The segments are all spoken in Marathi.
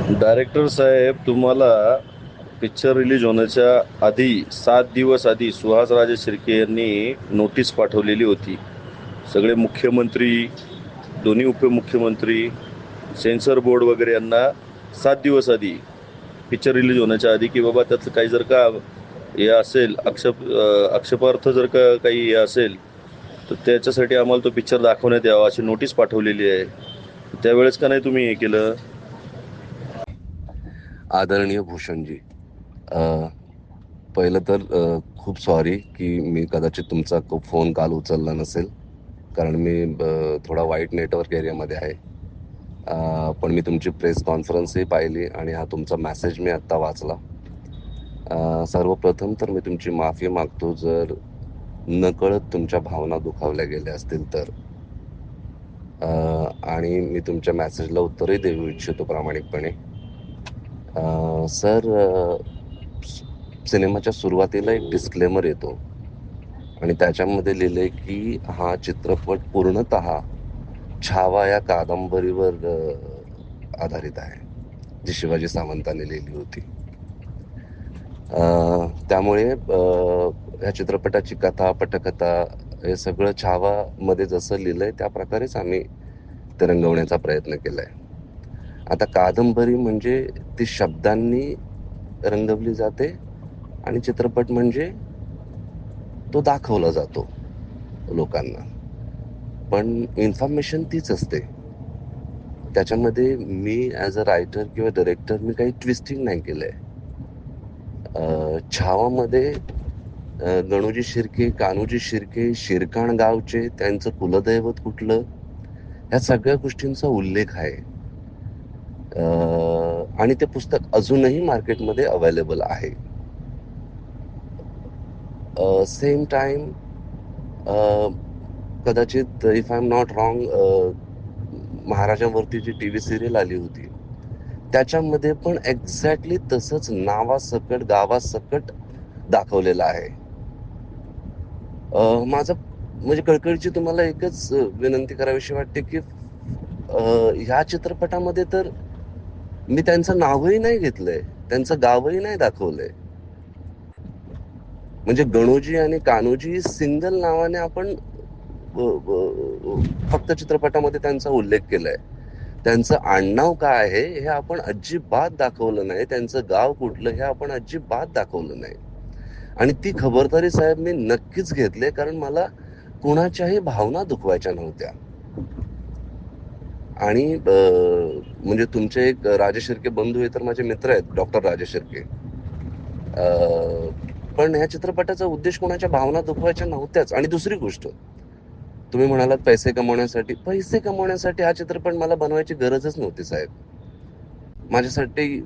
डायरेक्टर साहेब, तुम्हाला पिक्चर रिलीज होण्याच्या आधी 7 दिवस आधी सुहास राजे शिर्के यांनी नोटीस पाठवलेली होती. सगळे मुख्यमंत्री, दोन्ही उपमुख्यमंत्री, सेन्सर बोर्ड वगैरे यांना 7 दिवस आधी, पिक्चर रिलीज होण्याच्या आधी, की बाबा त्यातलं काही जर का हे असेल, आक्षेपार्थ जर का काही हे असेल तर त्याच्यासाठी आम्हाला तो पिक्चर दाखवण्यात यावा अशी नोटीस पाठवलेली आहे. त्यावेळेस का नाही तुम्ही हे केलं? आदरणीय भूषणजी, अ, पहिलं तर खूप सॉरी की मी कदाचित तुमचा फोन काल उचलला नसेल, कारण मी थोडा वाईट नेटवर्क एरियामध्ये आहे. पण मी तुमची प्रेस कॉन्फरन्सही पाहिली आणि हा तुमचा मेसेज मी आत्ता वाचला. सर्वप्रथम तर मी तुमची माफी मागतो जर नकळत तुमच्या भावना दुखावल्या गेल्या असतील तर. आणि मी तुमच्या मेसेजला उत्तरही देऊ इच्छितो प्रामाणिकपणे. सर, सिनेमाच्या सुरुवातीला एक डिस्क्लेमर येतो आणि त्याच्यामध्ये लिहिलंय की हा चित्रपट पूर्णतः छावा या कादंबरीवर आधारित आहे, जी शिवाजी सावंतांनी लिहिली होती. त्यामुळे ह्या चित्रपटाची कथा, पटकथा हे सगळं छावामध्ये जसं लिहिलंय त्या प्रकारेच आम्ही ते रंगवण्याचा प्रयत्न केलाय. आता कादंबरी म्हणजे ती शब्दांनी रंगवली जाते आणि चित्रपट म्हणजे तो दाखवला जातो लोकांना. पण इन्फॉर्मेशन तीच असते. त्याच्यामध्ये मी ॲज अ रायटर किंवा डायरेक्टर मी काही ट्विस्टिंग नाही केलंय. छावामध्ये गणोजी शिर्के, कान्होजी शिर्के, शिरकाण गावचे, त्यांचं कुलदैवत कुठलं, ह्या सगळ्या गोष्टींचा उल्लेख आहे. आणि ते पुस्तक अजूनही मार्केटमध्ये अवेलेबल आहे. सेम टाइम, कदाचित if I am not wrong, महाराजांवरती जी टीव्ही सिरियल आली होती त्याच्यामध्ये पण एक्झॅक्टली तसंच नावासकट गावासकट दाखवलेलं आहे. माझं म्हणजे कळकळीची तुम्हाला एकच विनंती करावीशी वाटते की ह्या चित्रपटामध्ये तर मी त्यांचं नावही नाही घेतलंय, त्यांचं गावही नाही दाखवलंय. म्हणजे गणोजी आणि कान्होजी सिंगल नावाने आपण फक्त चित्रपटामध्ये त्यांचा उल्लेख केलाय. त्यांचं आडनाव काय आहे हे आपण अजिबात दाखवलं नाही, त्यांचं गाव कुठलं हे आपण अजिबात दाखवलं नाही. आणि ती खबरदारी साहेब मी नक्कीच घेतली, कारण मला कुणाच्याही भावना दुखवायच्या नव्हत्या. आणि म्हणजे तुमचे एक राजे शिर्के बंधू हे तर माझे मित्र आहेत, डॉक्टर राजे शिर्के. पण ह्या चित्रपटाचा उद्देश कोणाच्या भावना दुखवायच्या नव्हत्याच. आणि दुसरी गोष्ट, तुम्ही म्हणालात पैसे कमवण्यासाठी हा चित्रपट मला बनवायची गरजच नव्हती साहेब.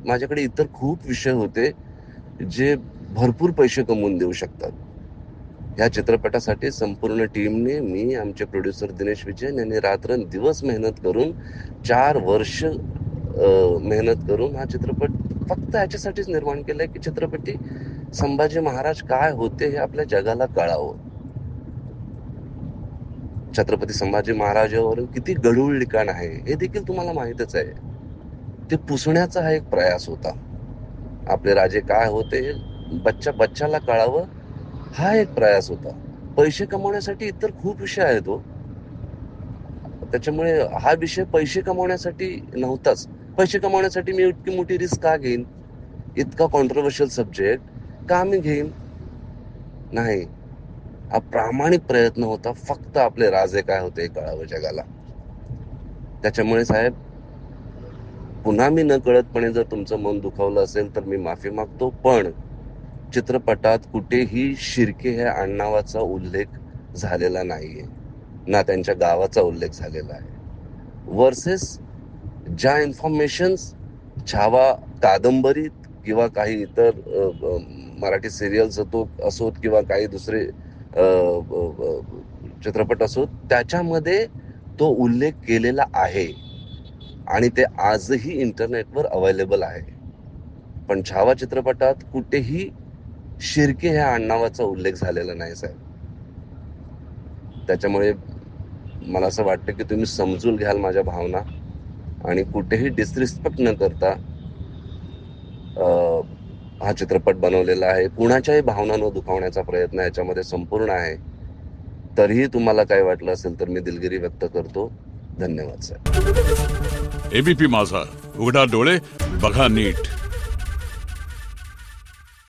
माझ्याकडे इतर खूप विषय होते जे भरपूर पैसे कमवून देऊ शकतात. ह्या चित्रपटासाठी संपूर्ण टीमने, मी, आमचे प्रोड्युसर दिनेश विजयन यांनी रात्रंदिवस मेहनत करून 4 वर्ष मेहनत करून हा चित्रपट फक्त ह्याच्यासाठीच निर्माण केलाय की चित्रपटी संभाजी महाराज काय होते हे आपल्या जगाला कळावं. छत्रपती संभाजी महाराजांवरून किती गढूळ लिखाण आहे हे देखील तुम्हाला माहीतच आहे. ते पुसण्याचा हा एक प्रयास होता. आपले राजे काय होते हे बच्चाला कळावं, हा एक प्रयास होता. पैसे कमवण्यासाठी इतर खूप विषय आहेत हो. त्याच्यामुळे हा विषय पैसे कमवण्यासाठी नव्हताच. पैसे कमवण्यासाठी मी इतकी मोठी रिस्क का घेईन? इतका कॉन्ट्रोवर्शियल सब्जेक्ट का मी घेईन? नाही. हा प्रामाणिक प्रयत्न होता, फक्त आपले राजे काय होते हे कळावं जगाला. त्याच्यामुळे साहेब, पुन्हा मी नकळतपणे जर तुमचं मन दुखावलं असेल तर मी माफी मागतो. पण चित्रपटात कुठेही शिर्के ह्या आडनावाचा उल्लेख झालेला नाहीये, ना त्यांच्या गावाचा उल्लेख झालेला आहे. वर्सेस ज्या इन्फॉर्मेशन्स छावा कादंबरीत किंवा काही इतर मराठी सिरियल्स असोत किंवा काही दुसरे चित्रपट असोत, त्याच्यामध्ये तो उल्लेख केलेला आहे आणि ते आजही इंटरनेटवर अवेलेबल आहे. पण छावा चित्रपटात कुठेही शिर्के ह्या आडनावाचा उल्लेख झालेला नाही साहेब. त्याच्यामुळे मला असं वाटतं की तुम्ही समजून घ्याल माझ्या भावना आणि कुठेही डिसरिस्पेक्ट न करता हा चित्रपट बनवलेला आहे. कुणाच्याही भावना न दुखावण्याचा प्रयत्न याच्यामध्ये संपूर्ण आहे. तरीही तुम्हाला काय वाटलं असेल तर मी दिलगिरी व्यक्त करतो. धन्यवाद साहेब. एबीपी माझा, उघडा डोळे बघा नीट.